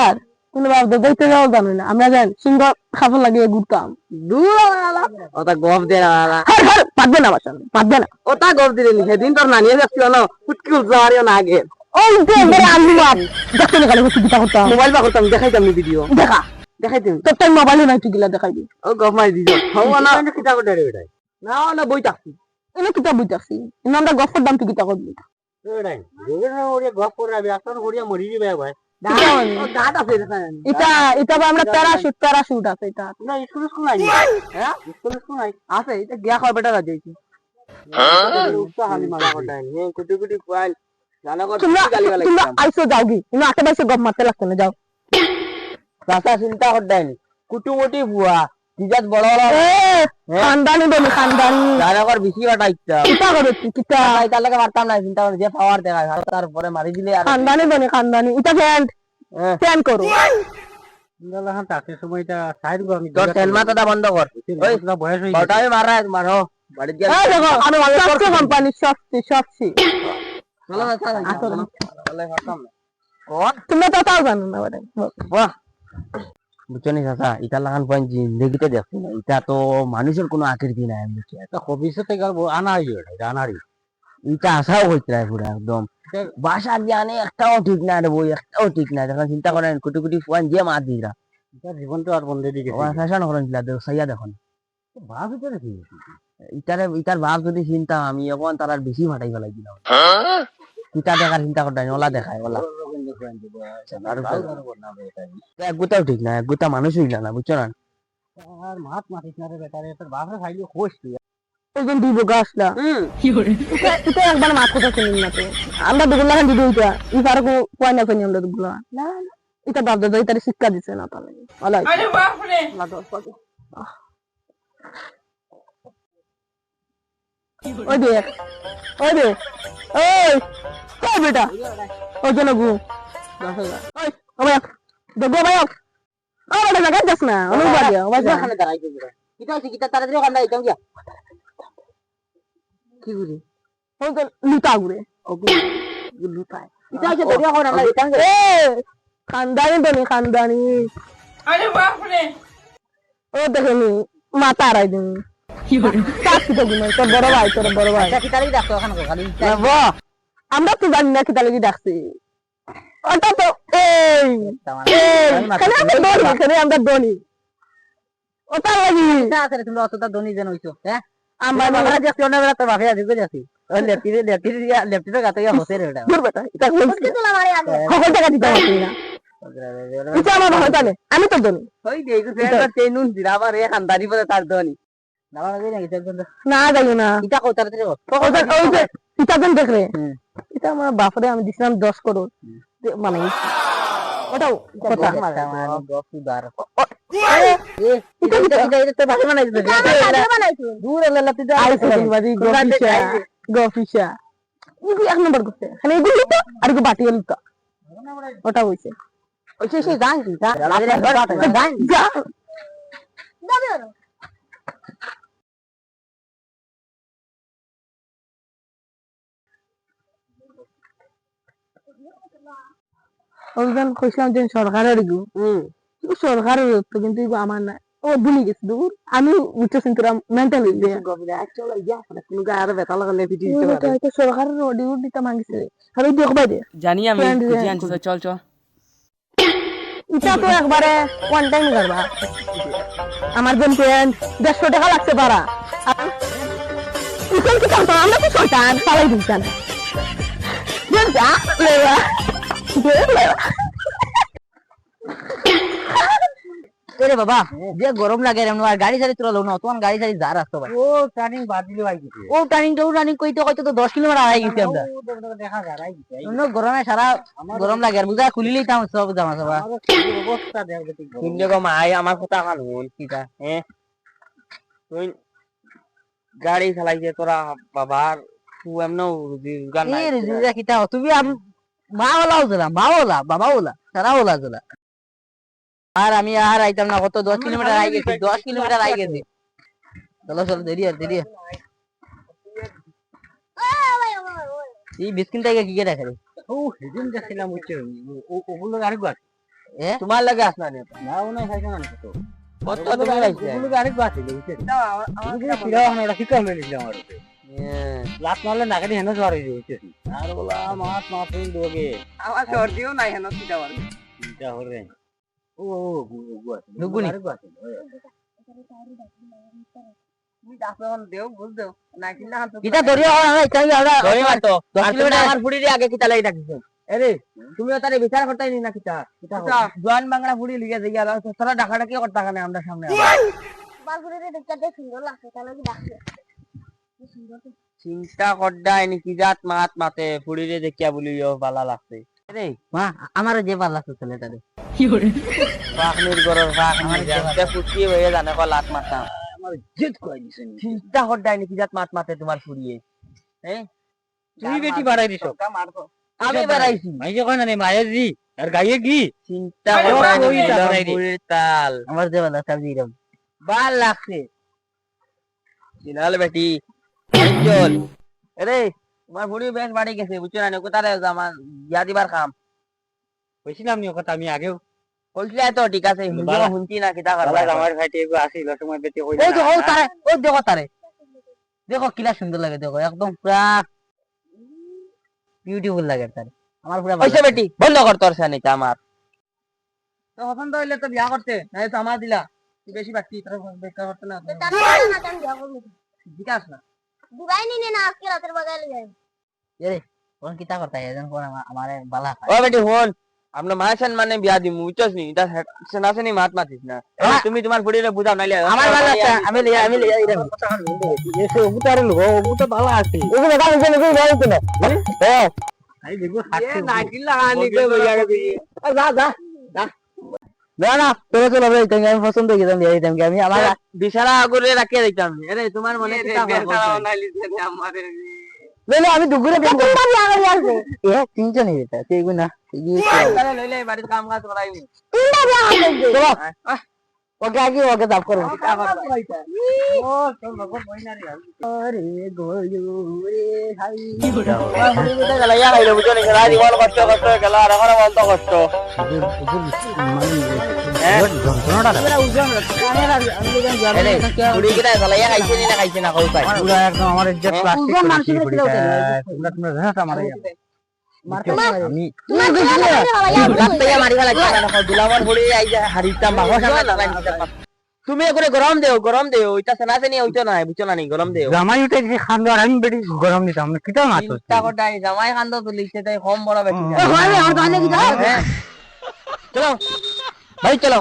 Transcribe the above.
আর কোনো বাপ তো দেখতে যাও জানো না আমরা জান সিংহ খাবার লাগিয়ে ঘুরতাম দূর ওটা গপ দে না হর হর পারবে না বাচ্চা পারবে না ওটা গপ দিলে নি সেদিন তোর নানিয়ে যাচ্ছিল না ফুটকি উলজারিও না আগে ওই যে বড় আলু বাপ দেখতে না গেলে কিটা করতাম মোবাইল বা করতাম দেখাইতাম নি ভিডিও দেখা দেখাইতাম তোর টাইম মোবাইলে নাই তুই গিলা দেখাইবি ও গপ মারি দিছ হও না কিটা করে রে বেটাই না না বই থাকছি এনে কিতা বুঝাছি এনে আমরা গফর দাম তুই কিতা করবি বেটাই রোগে না ওরে গপ করে রাবি আসন করিয়া মরি দিবে ভাই গাট আছে এটা এটা আমরা প্যারাশুট আছে এটা না স্কুল নাই হ্যাঁ স্কুল নাই আছে এটা গিয়া খাওয়া বেটা রাজি উৎসাহ হালি মারা করতাই নে কুটি কুটি কোয়াল জানা কর গালি গালি তোমরা আইসো যাওগি ইনো আটে বাইসে গপ মারতে লাগছে না যাও রাস্তা চিন্তা করতাই কুটুমুটি বুয়া জিজাত বড় বড় খানদানি বলি খানদানি জানা কর বেশি বাটা ইচ্ছা কিতা করে তুই কিতা তার লাগে মারতাম না চিন্তা করে যে পাওয়ার দেখায় তারপরে মারি দিলে আর খানদানি বলি খানদানি এটা ফ্যান করো ইন্দালাহান তাকে সময়টা সাইড গো আমি তোর তেল মাথাটা বন্ধ কর ওই বয়স হই ওটাই মারো বাড়ি গিয়ে এই দেখো আমি সবচেয়ে কোম্পানি সবচেয়ে ভালো না আসলে ভালো হতাম না কোন তোমরা তো তাও জানো না বড় বাহ বুঝছনি চাচা ইটা লাগান পয়েন্ট জিন্দগিতে দেখছি না এটা তো মানুষের কোনো আকৃতি নাই আমি বুঝছি এটা ভবিষ্যতে আনারি এটা আনারি এটা আশাও হইতে রায় পুরো একদম বাসা জ্ঞানে একটাও ঠিক না রে বই একটাও ঠিক না দেখেন চিন্তা করেন কোটি কোটি পয়েন্ট দিয়ে মার দিরা জীবনটা আর বন্ধে দিকে ফ্যাশন করেন সাইয়া দেখুন ভাব ভিতরে কি ইটার ভাব যদি চিন্তা আমি এখন তার আর বেশি ফাটাই ফেলাই দিলাম ইটা দেখার চিন্তা করতেন ওলা দেখায় ওলা একগুতাও ঠিক না একগুতা মানুষ হইলা না বুঝছো না আর মাত মাতিস না রে বেটা রে তোর বাপরে খাইলে খোশ তুই একজন দিব গাছটা এটা একবার মাছ কথা শুনিন না তো আমরা দুগুলা খান দিদি ওইটা ই পারো কয় না কই আমরা দুগুলা না এটা বাপ দাদা এটারে শিক্ষা দিছে না তাহলে আলাই আরে বাপ রে ওই দেখ ওই বেটা ওই জন্য গু ওই ও ভাই দেখো ভাই ও বেটা জায়গা যাস না অনু বাড়িয়া ও ভাই এখানে দাঁড়াই কি কিটা আছে কিটা তাড়াতাড়ি ওখানে যাইতাম গিয়া কি গুরে ও তো লুটা গুরে ও লুটায় এটা আছে দরিয়া কোন আমরা যাইতাম এ খানদানি আরে বাপ রে ও দেখেনি মাথা রাই দিন কি করে কাকি তো গুলো তোর বড় ভাই এটা কিটা লাগি ডাকতো ওখানে খালি আমরা তো জানি না কিটা লাগি ডাকছি ওটা তো এই আমরা দনি ওটা লাগি না আছে তুমি অতটা দনি যেন হইছো হ্যাঁ আমার বাবা যে কোন বেলা তো বাপে আদি করে যাচ্ছি ওই লেফটিতে গাতে গিয়া হতে রে ওটা দূর বেটা এটা বলছি তো মারি আগে কখন টাকা দিতে পারছি না এটা আমার ভাই তাহলে আমি তো দনি ওই দেই তো ফের তেনুন দিরা আবার এ খানদানি পরে তার দনি না লাগে না কিছু না যাই না এটা কত তাড়াতাড়ি ওই যে এটা দেন দেখ রে এটা আমার বাপরে আমি দিছিলাম 10 করোড় মানে ওটাও কথা মানে গফুদার গফিসা এক নম্বর করছে আর বাটি ওটা হয়েছে ওইখান কইছিলাম যে সরকারের সরকারের তো কিন্তু আমার না ও ভুলে গেছে দূর আমি বুঝতেছি তোরা মেন্টাল সরকারের অডিও দিতে মাগিছে আমি দেখবা দে জানি আমি বুঝি আনছি চল চল এটা তো একবারে ওয়ান টাইম করবা আমার জন পেন 150 টাকা লাগছে পারা এখন কি করব আমরা তো শয়তান পালাই দিতাম যা লেবা এরে বাবা যে গরম লাগে রে আর গাড়ি সারি চলো না তোমার গাড়ি সারি যা রাস্তা ভাই ও টার্নিং বাদ দিলে ভাই কিছু ও টার্নিং কইতে কইতে তো 10 কিলোমিটার আড়াই গেছি আমরা দেখা যায় আড়াই গেছি অন্য গরমে সারা গরম লাগে আর বুঝা খুলিলেই তাম সব জামা সবা অবস্থা দেখবে ঠিক শুনলে গো মাই আমার কথা কান হন কিটা হ্যাঁ তুই গাড়ি চালাইছে তোরা বাবার তুই এমনও গান নাই এই রে কিটা তুমি মা ওলা ওলা মা ওলা বাবা ওলা সারা ওলা ওলা আর আমি আর আইতাম না কত 10 কিলোমিটার আই গেছি 10 কিলোমিটার আই গেছি চলো চলো দেরি এই বিস্কিন টাইগে কি কে রাখে ও সেদিন দেখছিলাম হচ্ছে ওগুলো আর গাছ তোমার লাগে আসনা নি না ওনা খাইছো না তো কত তুমি খাইছে তুমি আরেক বাতি লইছে তুমি সিরা আমরা শিকার মেলিছিল আমার লাত মারলে নাকে হেন জ্বরে হইছে আর বলা মাছ মাছ দোগে আমার সর্দিও নাই হেন সিটা বল চিন্তা হরে ও গুগুনি আরেক বাতি তুমি দাসন দেও বুঝ দেও না কিনা হাত কিটা দরিয়া হয় চাই আমরা দরি মারতো 10 কিলোমিটার আমার ফুড়ি রে আগে কিটা লাই রাখিছ আরে তুমিও তারে বিচার করতেই নি না কিটা কিটা জোয়ান বাংলা ফুড়ি লিগে যাই আর তোরা ডাকাটা কি করতা কানে আমরা সামনে বাল ফুড়ি রে দেখতে সুন্দর লাগছে তাহলে কি ডাকছে চিন্তা করডাই নি কি জাত মাত মাতে ফুড়ি রে দেখিয়া বলিও বালা লাগছে আরে মা আমারে যে বালা লাগছে ছেলেটারে কি করে রাখনির গরর রাখনি জানতে ফুটি হয়ে জানে কো লাত মারতাম আমার জিত কই দিছে চিন্তা করডাই নি কি জাত মাত মাতে তোমার ফুড়িয়ে হ্যাঁ তুই বেটি বাড়াই দিছ মারবো আমি বাড়াইছি মাইজে কই না রে মায়েজি আর গাইয়ে কি চিন্তা করডাই নি তাল আমার যে বালা সবজি রম বাল লাগছে চিনাল বেটি চল আরে তোমার বুড়ি বেশ বাড়ি গেছে বুঝছো না কোথায় আমার ইয়া দিবার কাম কইছিলাম নি কথা আমি আগেও কইছিলা তো ঠিক আছে শুনছি না কিটা করবা আমার ভাইটি এগো আসিল সময় বেটি কই ওই দেখো তারে ওই দেখো তারে দেখো কিলা সুন্দর লাগে দেখো একদম পুরা বিউটিফুল লাগে তারে আমার পুরা পয়সা বেটি বন্ধ কর তোর সানিটা আমার তো পছন্দ হইলে তো বিয়া করতে নাই তো আমার দিলা বেশি বাকি তোর বেকার করতে না বিকাশ না দুবাই নিনে না আজকে রাতের বাজারে যাই এরে কোন কিতা করতা এজন কোন আমারে বালা ও বেটি হন আমরা মাছেন মানে বিয়া দিমু বুঝছস নি এটা সেনাসেনি মাত মাতিস না তুমি তোমার বুড়িরে বুঝাও নাইলে আমার বালা আছে আমি লিয়া ইরা এসে উতারে লো ও তো বালা আছে ওগুলো গাল জেনে কই ভাই তো না হ্যাঁ আই দেখো হাতে না কিলা আনি কই বইয়া গেছি যা যা যা না না তোরা চলো ভাই তুমি আমি পছন্দ হয়ে গেলাম এই টাইমে আমি আমার বিশালা আগুরে রাখিয়ে দিতাম আরে তোমার মনে কিতা হবে নাইলি যে আমারে লইলে আমি দুগুরে বের করব লাগি আছে এ তিনজন এটা তুই না তাহলে লইলে বাড়িতে কাম কাজ করাইবি তিনটা বিয়া হবে চলো ওকে আগে ওকে দাব করব ও তোর লগো বইনা রে আরে গোরে হাই কি হলো বুঝতে গেল ইয়া হইলো বুঝো নি রাই জীবন কষ্ট কষ্ট গেল আর এখন বন্ধ কষ্ট খাইছে না কই পাই পুরা একদম আমার ইজ্জত প্লাস্টিক আমি তুমি করে গরম দেও এটা সেনাসেনি হইতো না বুঝছো না নি গরম দেও জামাই উঠে যে খান্দো আর আমি বেটি গরম দিতাম না কিটা না তো চিন্তা করতাই জামাই খান্দো তো লিখতে তাই কম বড় বেটি চলো ভাই চলো